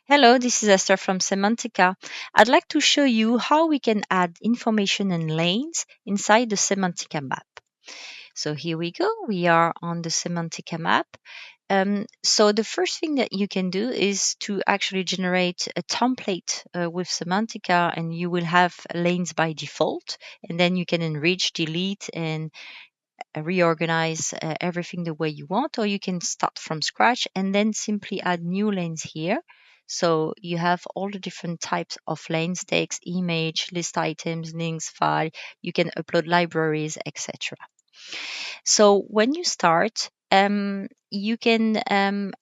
Hello, this is Esther from Cemantica. I'd like to show you how we can add information and lanes inside the Cemantica map. So here we go. We are on the Cemantica map. So the first thing that you can do is to actually generate a template with Cemantica, and you will have lanes by default. And then you can enrich, delete, and reorganize everything the way you want, or you can start from scratch and then simply add new lanes here. So you have all the different types of lanes: text, image, list items, links, file. You can upload libraries, etc. So when you start, you can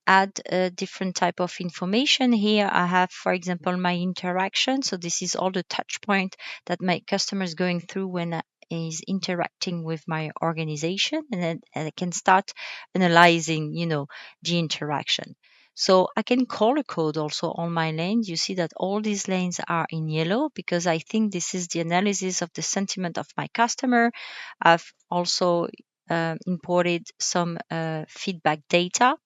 add a different type of information. Here I have, for example, my interaction. So this is all the touch point that my customers going through when is interacting with my organization, and then I can start analyzing, the interaction. So I can color code also all my lanes. You see that all these lanes are in yellow because I think this is the analysis of the sentiment of my customer. I've also imported some feedback data,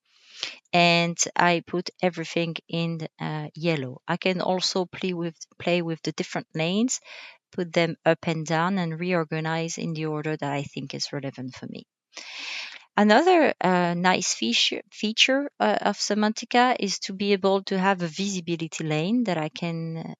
and I put everything in yellow. I can also play with the different lanes, put them up and down, and reorganize in the order that I think is relevant for me. Another nice feature of Cemantica is to be able to have a visibility lane that I can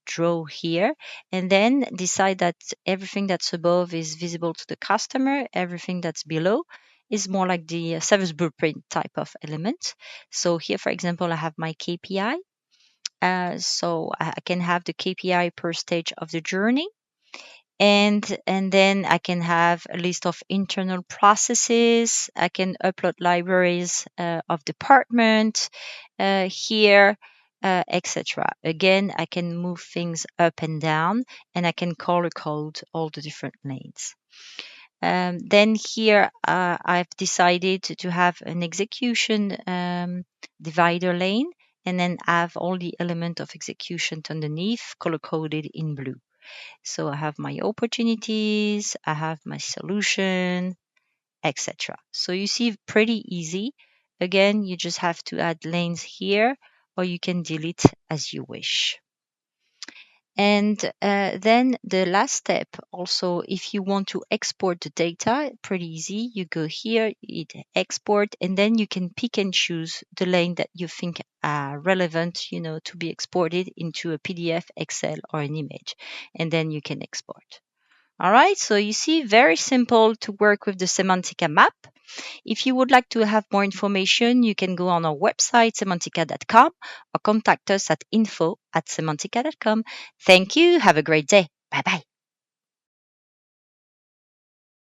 draw here, and then decide that everything that's above is visible to the customer, everything that's below is more like the service blueprint type of element. So here, for example, I have my KPI. So I can have the KPI per stage of the journey, and then I can have a list of internal processes. I can upload libraries of department here, etc. Again, I can move things up and down, and I can color code all the different lanes. Then here I've decided to have an execution divider lane, and then have all the element of execution underneath color coded in blue. So I have my opportunities, I have my solution, etc. So you see, pretty easy. Again, you just have to add lanes here, or you can delete as you wish. And then the last step also, if you want to export the data, pretty easy. You go here, hit export, and then you can pick and choose the lane that you think are relevant, to be exported into a PDF, Excel, or an image. And then you can export. All right, so you see, very simple to work with the Cemantica map. If you would like to have more information, you can go on our website, cemantica.com, or contact us at info@cemantica.com. Thank you. Have a great day. Bye bye.